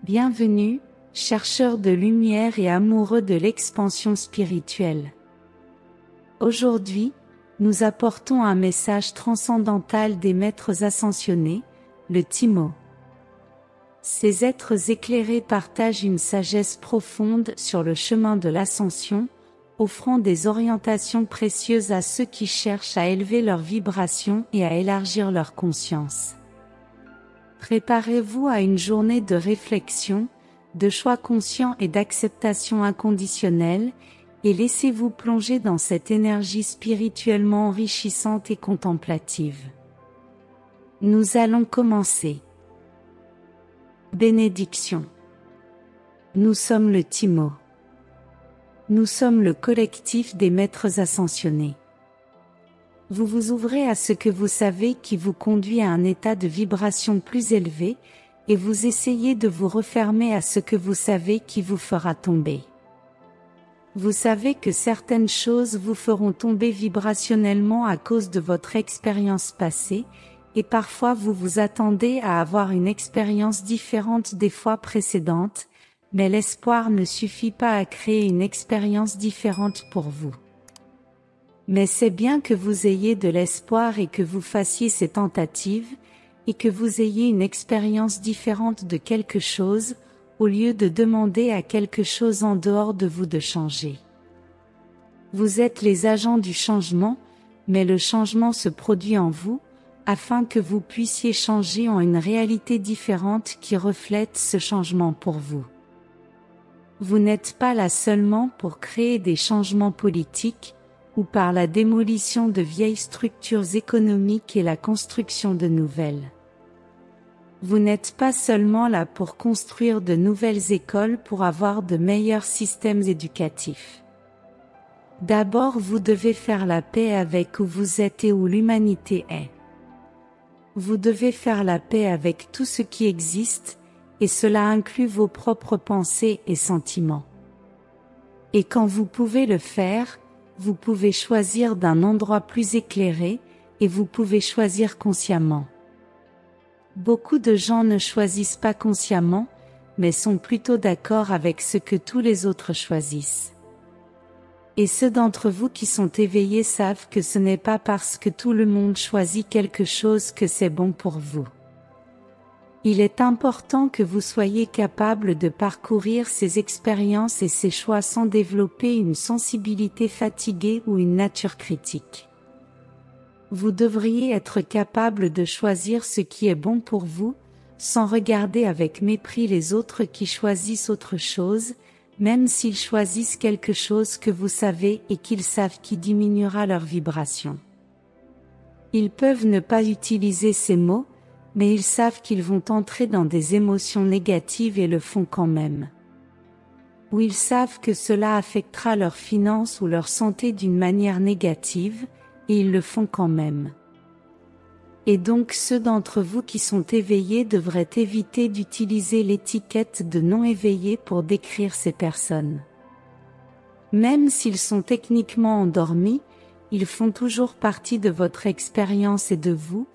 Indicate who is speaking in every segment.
Speaker 1: Bienvenue, chercheurs de lumière et amoureux de l'expansion spirituelle. Aujourd'hui, nous apportons un message transcendantal des maîtres ascensionnés, le Timo. Ces êtres éclairés partagent une sagesse profonde sur le chemin de l'ascension, offrant des orientations précieuses à ceux qui cherchent à élever leur vibration et à élargir leur conscience. Préparez-vous à une journée de réflexion, de choix conscients et d'acceptation inconditionnelle, et laissez-vous plonger dans cette énergie spirituellement enrichissante et contemplative. Nous allons commencer. Bénédiction. Nous sommes le Timo. Nous sommes le collectif des maîtres ascensionnés. Vous vous ouvrez à ce que vous savez qui vous conduit à un état de vibration plus élevé, et vous essayez de vous refermer à ce que vous savez qui vous fera tomber. Vous savez que certaines choses vous feront tomber vibrationnellement à cause de votre expérience passée, et parfois vous vous attendez à avoir une expérience différente des fois précédentes, mais l'espoir ne suffit pas à créer une expérience différente pour vous. Mais c'est bien que vous ayez de l'espoir et que vous fassiez ces tentatives, et que vous ayez une expérience différente de quelque chose, au lieu de demander à quelque chose en dehors de vous de changer. Vous êtes les agents du changement, mais le changement se produit en vous, afin que vous puissiez changer en une réalité différente qui reflète ce changement pour vous. Vous n'êtes pas là seulement pour créer des changements politiques, ou par la démolition de vieilles structures économiques et la construction de nouvelles. Vous n'êtes pas seulement là pour construire de nouvelles écoles pour avoir de meilleurs systèmes éducatifs. D'abord vous devez faire la paix avec où vous êtes et où l'humanité est. Vous devez faire la paix avec tout ce qui existe, et cela inclut vos propres pensées et sentiments. Et quand vous pouvez le faire, vous pouvez choisir d'un endroit plus éclairé, et vous pouvez choisir consciemment. Beaucoup de gens ne choisissent pas consciemment, mais sont plutôt d'accord avec ce que tous les autres choisissent. Et ceux d'entre vous qui sont éveillés savent que ce n'est pas parce que tout le monde choisit quelque chose que c'est bon pour vous. Il est important que vous soyez capable de parcourir ces expériences et ces choix sans développer une sensibilité fatiguée ou une nature critique. Vous devriez être capable de choisir ce qui est bon pour vous, sans regarder avec mépris les autres qui choisissent autre chose, même s'ils choisissent quelque chose que vous savez et qu'ils savent qui diminuera leur vibration. Ils peuvent ne pas utiliser ces mots, mais ils savent qu'ils vont entrer dans des émotions négatives et le font quand même. Ou ils savent que cela affectera leurs finances ou leur santé d'une manière négative, et ils le font quand même. Et donc ceux d'entre vous qui sont éveillés devraient éviter d'utiliser l'étiquette de non éveillé pour décrire ces personnes. Même s'ils sont techniquement endormis, ils font toujours partie de votre expérience et de vous,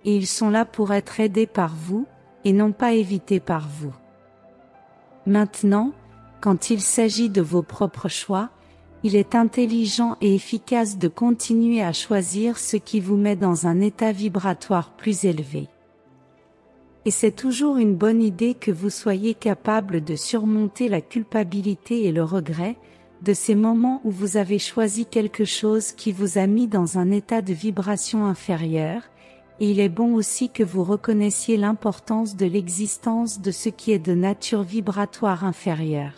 Speaker 1: et ils sont là pour être aidés par vous, et non pas évités par vous. Maintenant, quand il s'agit de vos propres choix, il est intelligent et efficace de continuer à choisir ce qui vous met dans un état vibratoire plus élevé. Et c'est toujours une bonne idée que vous soyez capable de surmonter la culpabilité et le regret, de ces moments où vous avez choisi quelque chose qui vous a mis dans un état de vibration inférieure, et il est bon aussi que vous reconnaissiez l'importance de l'existence de ce qui est de nature vibratoire inférieure.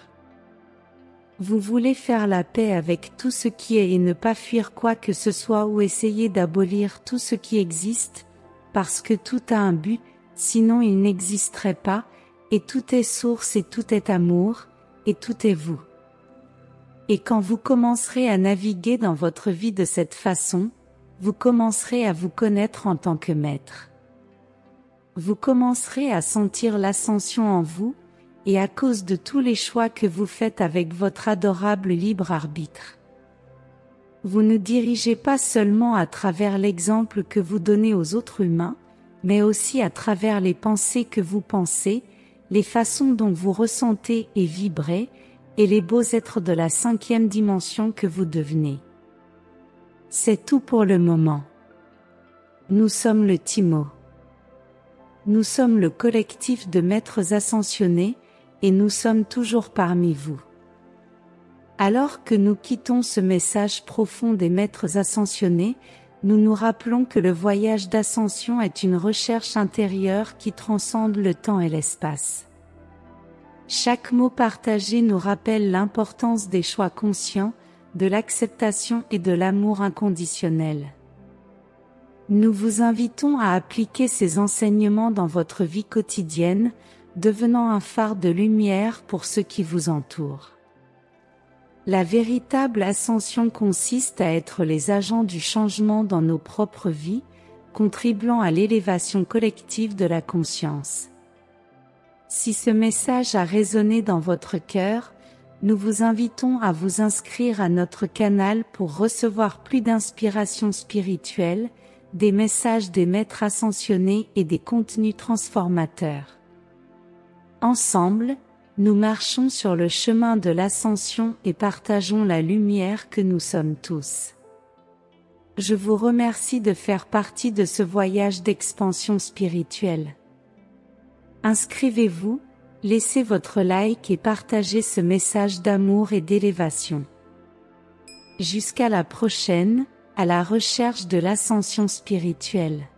Speaker 1: Vous voulez faire la paix avec tout ce qui est et ne pas fuir quoi que ce soit ou essayer d'abolir tout ce qui existe, parce que tout a un but, sinon il n'existerait pas, et tout est source et tout est amour, et tout est vous. Et quand vous commencerez à naviguer dans votre vie de cette façon, vous commencerez à vous connaître en tant que maître. Vous commencerez à sentir l'ascension en vous, et à cause de tous les choix que vous faites avec votre adorable libre arbitre. Vous ne dirigez pas seulement à travers l'exemple que vous donnez aux autres humains, mais aussi à travers les pensées que vous pensez, les façons dont vous ressentez et vibrez, et les beaux êtres de la 5e dimension que vous devenez. C'est tout pour le moment. Nous sommes le Timo. Nous sommes le collectif de maîtres ascensionnés, et nous sommes toujours parmi vous. Alors que nous quittons ce message profond des maîtres ascensionnés, nous nous rappelons que le voyage d'ascension est une recherche intérieure qui transcende le temps et l'espace. Chaque mot partagé nous rappelle l'importance des choix conscients, de l'acceptation et de l'amour inconditionnel. Nous vous invitons à appliquer ces enseignements dans votre vie quotidienne, devenant un phare de lumière pour ceux qui vous entourent. La véritable ascension consiste à être les agents du changement dans nos propres vies, contribuant à l'élévation collective de la conscience. Si ce message a résonné dans votre cœur, nous vous invitons à vous inscrire à notre canal pour recevoir plus d'inspiration spirituelle, des messages des maîtres ascensionnés et des contenus transformateurs. Ensemble, nous marchons sur le chemin de l'ascension et partageons la lumière que nous sommes tous. Je vous remercie de faire partie de ce voyage d'expansion spirituelle. Inscrivez-vous, laissez votre like et partagez ce message d'amour et d'élévation. Jusqu'à la prochaine, à la recherche de l'ascension spirituelle.